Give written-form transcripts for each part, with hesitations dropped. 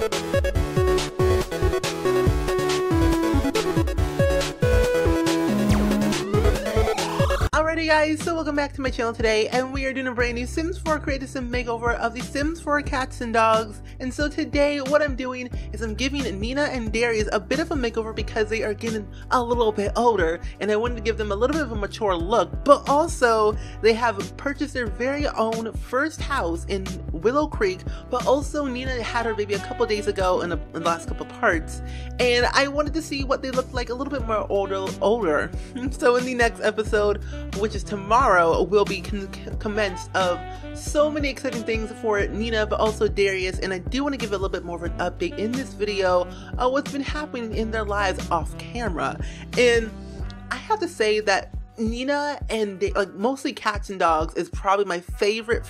Alrighty guys, so welcome back to my channel today, and we are doing a brand new Sims 4 Creative Sim makeover of the Sims 4 cats and dogs. And so today what I'm doing is I'm giving Nina and Darius a bit of a makeover because they are getting a little bit older, and I wanted to give them a little bit of a mature look, but also they have purchased their very own first house in Willow Creek, but also Nina had her baby a couple days ago in the last couple parts, and I wanted to see what they looked like a little bit more older. So in the next episode, which is tomorrow, will be commenced of so many exciting things for Nina but also Darius, and I do want to give a little bit more of an update in this video of what's been happening in their lives off camera. And I have to say that Nina and like mostly cats and dogs is probably my favorite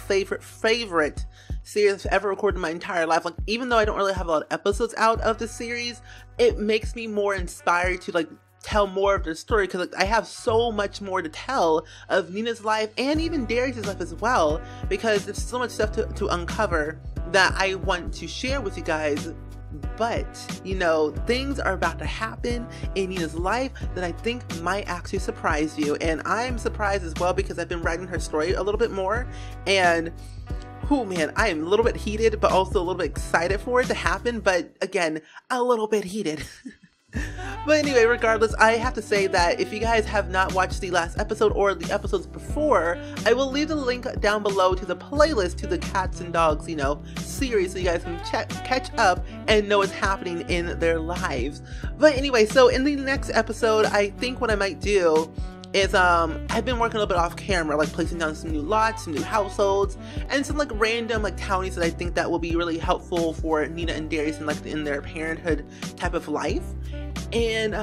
series I've ever recorded in my entire life. Like, even though I don't really have a lot of episodes out of the series, it makes me more inspired to like tell more of their story, because like, I have so much more to tell of Nina's life and even Darius' life as well, because there's so much stuff to uncover that I want to share with you guys. But you know, things are about to happen in Nina's life that I think might actually surprise you, and I'm surprised as well because I've been writing her story a little bit more, and oh man, I am a little bit heated but also a little bit excited for it to happen, but again, a little bit heated. But anyway, regardless, I have to say that if you guys have not watched the last episode or the episodes before, I will leave the link down below to the playlist to the cats and dogs, you know, series, so you guys can catch up and know what's happening in their lives. But anyway, so in the next episode, I think what I might do is I've been working a little bit off camera, like placing down some new lots, some new households, and some like random like townies that I think that will be really helpful for Nina and Darius in like in their parenthood type of life. And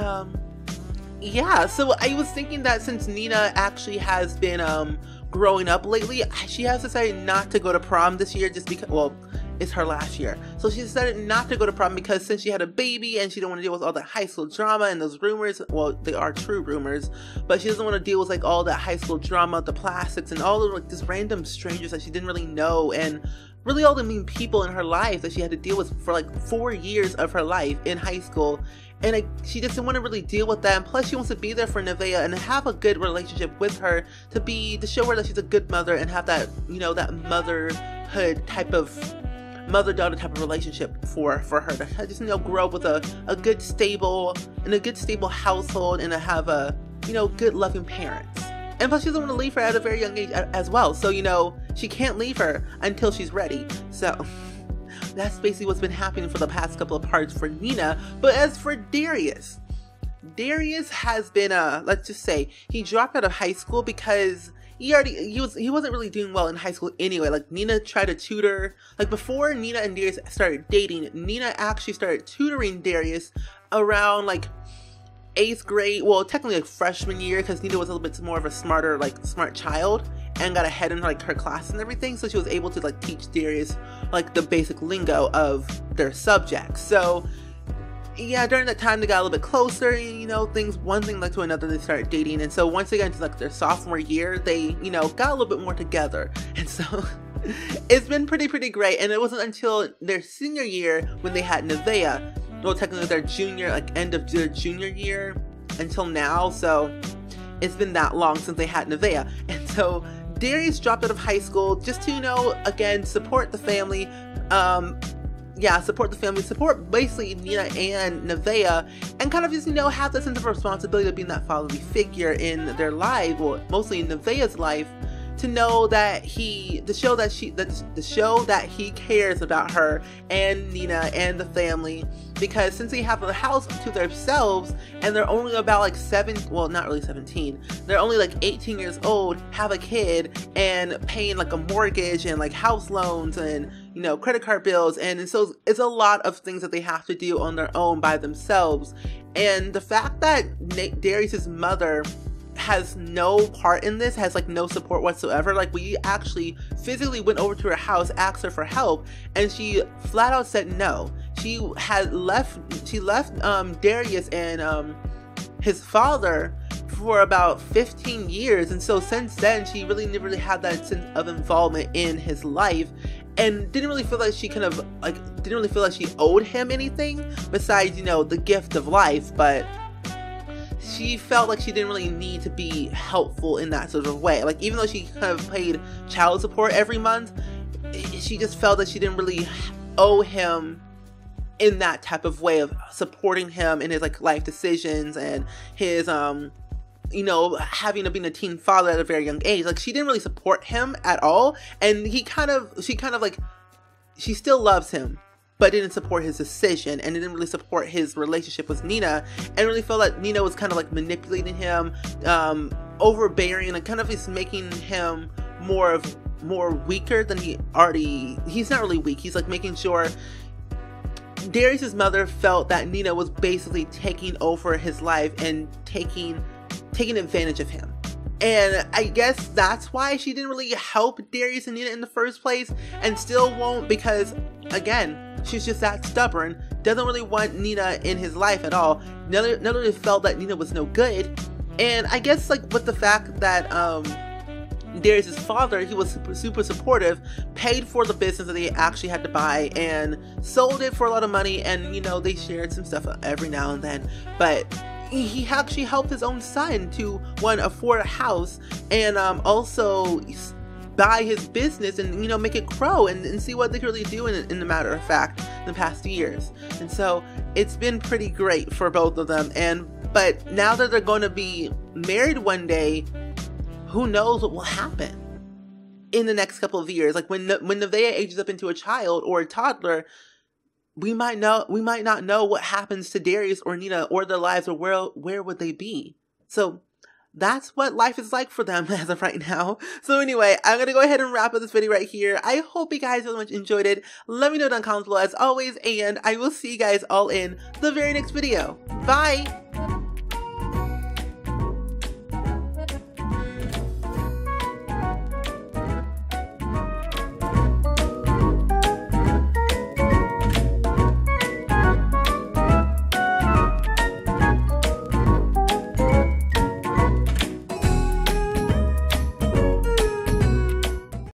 yeah, so I was thinking that since Nina actually has been growing up lately, she has decided not to go to prom this year just because, well, it's her last year. So she decided not to go to prom because since she had a baby and she don't want to deal with all the high school drama and those rumors, well, they are true rumors, but she doesn't want to deal with like all that high school drama, the plastics, and all of like just random strangers that she didn't really know, and really all the mean people in her life that she had to deal with for like 4 years of her life in high school. And she doesn't want to really deal with that, and plus she wants to be there for Nevaeh and have a good relationship with her to show her that she's a good mother and have that, you know, that motherhood type of mother-daughter type of relationship for her to just, you know, grow up with a good stable household and to have a, you know, good loving parents. And plus she doesn't want to leave her at a very young age as well, so you know, she can't leave her until she's ready. So that's basically what's been happening for the past couple of parts for Nina. But as for Darius has been let's just say he dropped out of high school because he wasn't really doing well in high school anyway. Like, Nina tried to tutor, like before Nina and Darius started dating, Nina actually started tutoring Darius around like 8th grade, well technically like freshman year, because Nina was a little bit more of a smart child and got ahead in like her class and everything, so she was able to like teach Darius like the basic lingo of their subjects. So yeah, during that time they got a little bit closer, you know, one thing led to another, they started dating, and so once they got into like their sophomore year, they, you know, got a little bit more together. And so it's been pretty great, and it wasn't until their senior year when they had Nevaeh, well technically their junior, like end of their junior year until now, so it's been that long since they had Nevaeh. And so Darius dropped out of high school just to, you know, again, support the family, support basically Nina and Nevaeh, and kind of just, you know, have that sense of responsibility of being that fatherly figure in their life, well, mostly in Nevaeh's life, to know that to show that he cares about her and Nina and the family, because since they have the house to themselves and they're only about like not really 17, they're only like 18 years old, have a kid and paying like a mortgage and like house loans and, you know, credit card bills, and so it's a lot of things that they have to do on their own by themselves. And the fact that Darius's mother has no part in this, has like no support whatsoever. Like, we actually physically went over to her house, asked her for help, and she flat out said no. She left Darius and his father for about 15 years, and so since then she really never really had that sense of involvement in his life. and didn't really feel like she didn't really feel like she owed him anything besides, you know, the gift of life, but she felt like she didn't really need to be helpful in that sort of way. Like, even though she kind of paid child support every month, she just felt that she didn't really owe him in that type of way of supporting him in his like life decisions and his you know, having to be a teen father at a very young age. Like, she didn't really support him at all, and she still loves him, but didn't support his decision and didn't really support his relationship with Nina, and really felt that Nina was kind of like manipulating him, overbearing, and kind of just making him more weaker than he's not really weak. He's like making sure Darius's mother felt that Nina was basically taking over his life and taking advantage of him. And I guess that's why she didn't really help Darius and Nina in the first place, and still won't, because again, she's just that stubborn, doesn't really want Nina in his life at all. Never really felt that Nina was no good. And I guess like with the fact that Darius's father, he was super supportive, paid for the business that they actually had to buy and sold it for a lot of money, and you know, they shared some stuff every now and then, but he actually helped his own son to, one, afford a house, and also buy his business and, you know, make it grow and see what they could really do in the matter of fact in the past years. And so it's been pretty great for both of them. But now that they're going to be married one day, who knows what will happen in the next couple of years. Like when Nevaeh ages up into a child or a toddler, we might not know what happens to Darius or Nina or their lives, or where would they be. So that's what life is like for them as of right now. So anyway, I'm going to go ahead and wrap up this video right here. I hope you guys really much enjoyed it. Let me know down in the comments below as always, and I will see you guys all in the very next video. Bye!